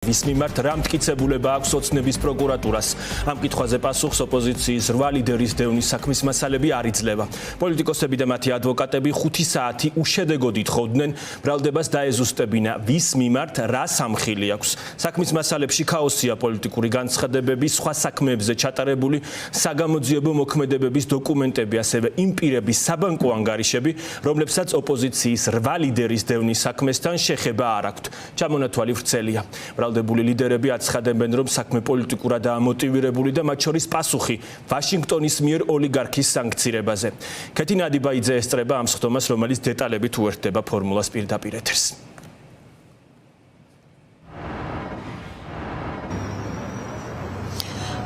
ვის მიმართ რა მტკიცებულება აქვს ოცნების პროკურატურას. Ამ კითხვაზე პასუხს ოპოზიციის 8 ლიდერის დევნის საქმის მასალები არ იძლევა. პოლიტიკოსები და მათი ადვოკატები 5 საათი უშედეგოდ ითხოვდნენ ბრალდებას დაეზუსტებინა ვის მიმართ რა სამხილი აქვს. საქმის მასალებში ქაოსია პოლიტიკური განცხადებები, სხვა საქმეებზე ჩატარებული საგამოძიებო მოქმედებების დოკუმენტები, ასევე იმ პირების საბანკო ანგარიშები, რომლებსაც ოპოზიციის 8 ლიდერის დევნის საქმესთან შეხება არ აქვთ. ჩამონათვალი ვრცელია. ბრალდებული ლიდერები აცხადებენ, რომ საქმე პოლიტიკურადაა მოტივირებული და მათ შორის პასუხი ვაშინგტონის მიერ ოლიგარქის სანქცირებაზე. ქეთინა ადიბაიძე ესწრება ამ სხდომას, რომელიც დეტალებით უერთდება ფორმულას პირდაპირ ეთერს.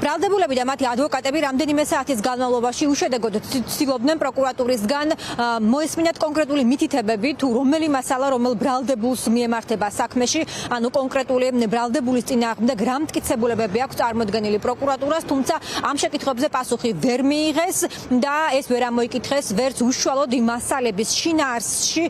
ბრალდებულები და მათი ადვოკატები რამდენიმე საათის განმავლობაში უშედეგოდ ცდილობდნენ პროკურატურისგან მოესმინათ კონკრეტული მითითებები თუ რომელი მასალა რომელ ბრალდებულს მიემართება საქმეში, ანუ კონკრეტული ბრალდებულის წინააღმდეგ რა მტკიცებულებები აქვს წარმოდგენილი პროკურატურას, თუმცა ამ შეკითხვებზე პასუხი ვერ მიიღეს და ეს ვერ ამოიკითხეს ვერც უშუალოდ იმ მასალების შინაარსში,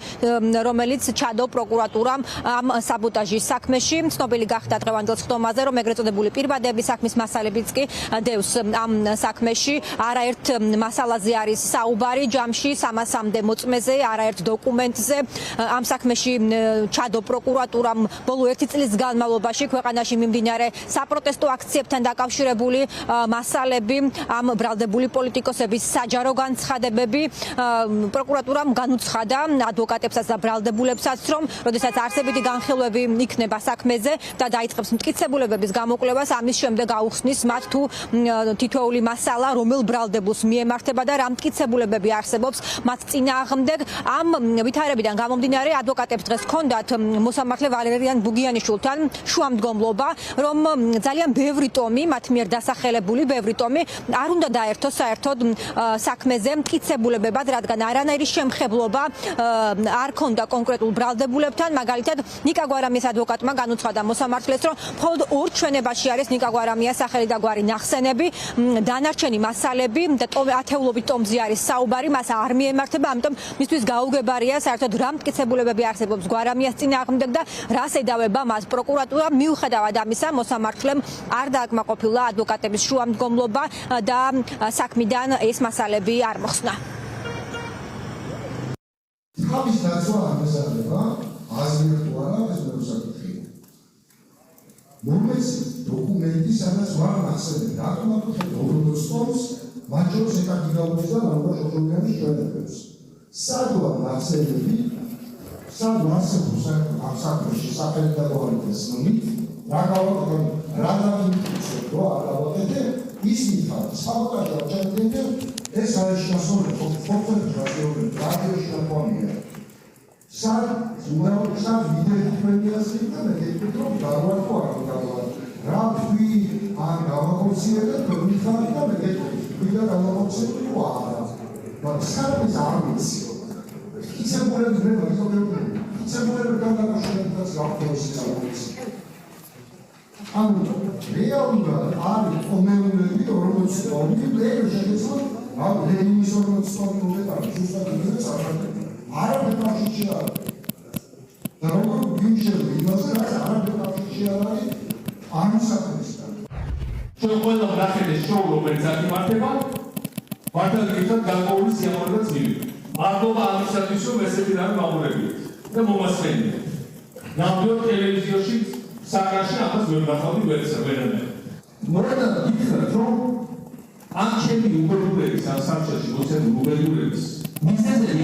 რომელიც ჩადო პროკურატურამ ამ საბოტაჟის საქმეში. ცნობილი გახდა დღევანდელ სხდომაზე, რომ ეგრეთ წოდებული პირბადების საქმის მასალებიც კი დევს ამ საქმეში. არაერთ მასალაზე არის საუბარი ჯამში 300-მდე მოწმეზე, არაერთ დოკუმენტზე. ამ საქმეში ჩადო პროკურატურამ ბოლო 1 წლის განმავლობაში ქვეყანაში მიმდინარე საპროტესტო აქციებთან დაკავშირებული მასალები, ამ ბრალდებული პოლიტიკოსების საჯარო განცხადებები. პროკურატურამ განუცხადა ადვოკატებსაც და ბრალდებულებსაც, რომ როდესაც არსებითი განხილვები იქნება საქმეზე და დაიწყებს მტკიცებულებების გამოკვლევას, ამის შემდეგ აუხსნის მათ თუ თითოეული მასალა რომელ ბრალდებულს მიემართება და რა მტკიცებულებები არსებობს მათ წინააღმდეგ. ამ ვითარებიდან გამომდინარე ადვოკატებს დღეს ჰქონდათ მოსამართლე ვალერიან ბუგიანიშვილთან შუამდგომლობა, რომ ძალიან ბევრი ტომი მათ მიერ დასახელებული ბევრი ტომი არ უნდა დაერთოს საერთოდ საქმეზე მტკიცებულებებად, რადგან არანაირი შემხებლობა არ ჰქონდა კონკრეტულ ბრალდებულებთან. მაგალითად ნიკა გვარამიას ადვოკატმა განუცხადა მოსამართლეს, რომ მხოლოდ 2 ჩვენებაში არის ნიკა გვარამიას სახელი და გვარი ნახსენები, დანარჩენი მასალები და ათეულობით ტომზე არის საუბარი, მას არ მიემართება, ამიტომ მისთვის გაუგებარია საერთოდ რა მტკიცებულებები არსებობს გვარამიას წინააღმდეგ და რას ედავება მას პროკურატურა. მიუხედავად ამისა, მოსამართლემ არ დააკმაყოფილა ადვოკატების შუამდგომლობა და საქმიდან ეს მასალები არ მოხსნა. თავის დაცვა არ მეზარდება, აზრია თუ არა, ეს მეორე საკითხია. მომეც დოკუმენტი, სადაც ვარ ნახსენები, რატომ აკეთებ როგორც თავს, მათ შორის ეკაკი გაუწევს და რა შოშოლიანის ჩვენებებს. სად ვარ ნახსენები, სად არსებობს ამ საქმეში სახელი და გვარდესნი, რა გავაკეთე, რა დამიმტკიცე, რა არ გავაკეთე, ის მითხარ, საბოტაჟა ჩადენე, ეს არის შესაძლებელი, ფოტოები რადიოში დაფონია. სად ვიდეო პრემიერაში და მე რომ გავაკეთო არ გავაკეთე. რა თქვი ან გავაკეთე და მითხარი და მე ვიდა გავაკეთე თუ არა. მაგრამ საერთოდ არ ვიცი. ისებურები ნება ისებურები. ისებურები გადაგაშენებას გავაკეთე. ანუ რეალურად არის კომუნები 40 ტომი შეიძლება ამ ლენის 40 ტომი მოგეტანა ზუსტად ისე საერთოდ არაფერ კავშირში არ არის. და როგორ ვიმშევი იმაზე, რაც არაფერ კავშირში არ არის ამ საქმესთან. ჩვენ ყველა ვნახეთ შოუ, რომელიც აკმართება, ვარდაგირდათ გარკვეული სიამოვნებაც მივიღეთ. მადლობა ამისათვის, რომ ესეთი რამე მაღლებიათ და მომასწრებიათ. ნამდვილად ტელევიზიაში საკრაში ამას ვერ ნახავდი ვერცერვერანე. მორადა გითხრათ, რომ ამ ჩემი უბრალოდების ამ სამშობლოში მოცემული უბრალოდების მიზეზი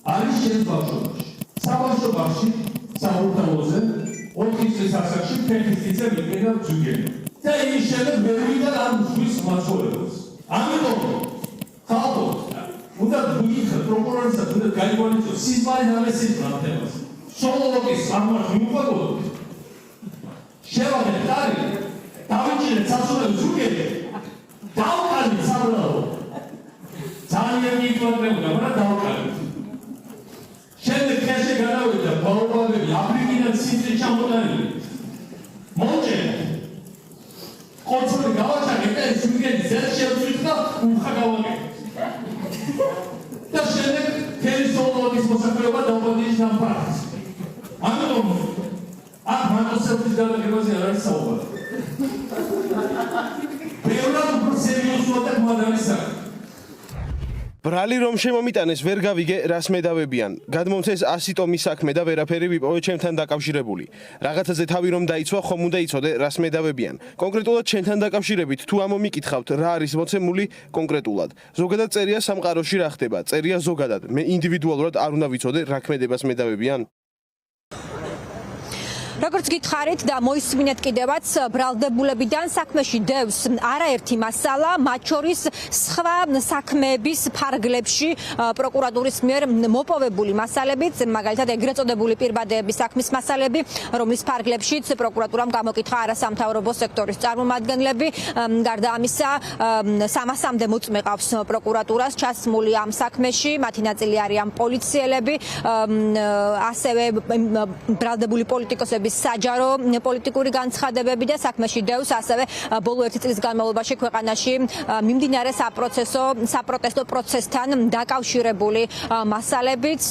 არის ჩემს ბავშვობაში. საბავშვობაში საურთაოზე 4 წლის ასაკში ფეხის თითზე მიყიდა ძუგენი. და იმის შემდეგ მე ვიდა ამ ზღვის მაცხოვრებელს. ამიტომ ხალხო უნდა გითხრათ პროკურორსაც უნდა გაიგონიოს სიზმარი ნამესის პრაქტიკას. სოლოლოგის სამართლი მიუყვებოდოთ. შევაგეთ ტარი, დავიჭირეთ საცურაო ზუგენი. დავყალით საბრალო. ძალიან მიგონებოდა, მაგრამ დავყალით. შემდეგ ხეში გადავიდა ბაობაბები, აფრიკიდან სიძე ჩამოტანილი. მოჭერა. კონტროლი გავაჩაგეთ და ეს ზუგენი ზედ შევწვით და უხა გავაკეთეთ. და შემდეგ თელესოლოგის მოსახლეობა დაუპატიჟეს ამ ფაქტს. ამიტომ აქ მანტოსელფის გადაგება არის საუბარი. ბევრად უფრო სერიოზულად და მოადამის საქმე. ბრალი რომ შემომიტანეს ვერ გავიგე რას მედავებიან. გადმომცეს 100 ტომის საქმე და ვერაფერი ვიპოვე ჩემთან დაკავშირებული. რაღაცაზე თავი რომ დაიცვა, ხომ უნდა იცოდე რას მედავებიან. კონკრეტულად ჩემთან დაკავშირებით თუ ამომიკითხავთ რა არის მოცემული კონკრეტულად. ზოგადად წერია სამყაროში რა ხდება, წერია ზოგადად. მე ინდივიდუალურად არ უნდა ვიცოდე რა ქმედებას მედავებიან. როგორც გითხარით და მოისმინეთ კიდევაც ბრალდებულებიდან საქმეში დევს არაერთი მასალა, მათ შორის სხვა საქმეების ფარგლებში პროკურატურის მიერ მოპოვებული მასალებიც, მაგალითად ეგრეთ წოდებული პირბადეების საქმის მასალები, რომლის ფარგლებშიც პროკურატურამ გამოკითხა არასამთავრობო სექტორის წარმომადგენლები. გარდა ამისა, 300-მდე მოწმე ყავს პროკურატურას ჩასმული ამ საქმეში, მათი ნაწილი არიან პოლიციელები, ასევე ბრალდებული პოლიტიკოსები საჯარო პოლიტიკური განცხადებები და საქმეში დევს ასევე ბოლო 1 წლის განმავლობაში ქვეყანაში მიმდინარე საპროტესტო პროცესთან დაკავშირებული მასალებიც.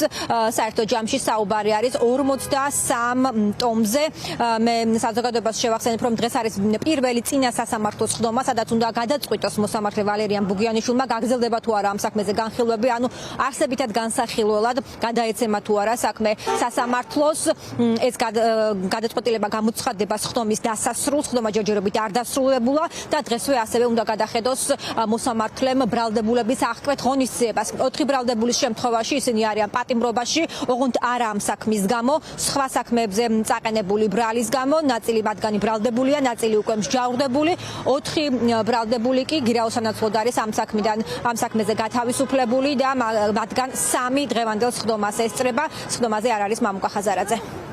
საერთო ჯამში საუბარი არის 43 ტომზე. მე საზოგადოებას შევახსენებ, რომ დღეს არის პირველი წინა სასამართლოს ხდომა, სადაც უნდა გადაწყვიტოს მოსამართლე ვალერიან ბუგიანიშვილმა გაგრძელდება თუ არა ამ საქმეზე განხილვები, ანუ არსებითად განსახილველად გადაეცემა თუ არა საქმე სასამართლოს. ეს გადაწყვეტილება გამოცხადდება ხდომის დასასრულს, ხდომა ჯერჯერობით არ დასრულებულა და დღესვე ასევე უნდა გადახედოს მოსამართლემ ბრალდებულების აღკვეთ ღონისძიებას. 4 ბრალდებულის შემთხვევაში ისინი არიან პატიმრობაში, ოღონდ არა ამ საქმის გამო, სხვა საქმეებზე წაყენებული ბრალის გამო, ნაწილი მათგანი ბრალდებულია, ნაწილი უკვე მსჯავრდებული, 4 ბრალდებული კი გირაოსანაცვლოდ არის ამ საქმეზე გათავისუფლებული და მათგან 3 დღევანდელ სხდომას ესწრება. სხდომაზე არ არის მამუკა ხაზარაძე.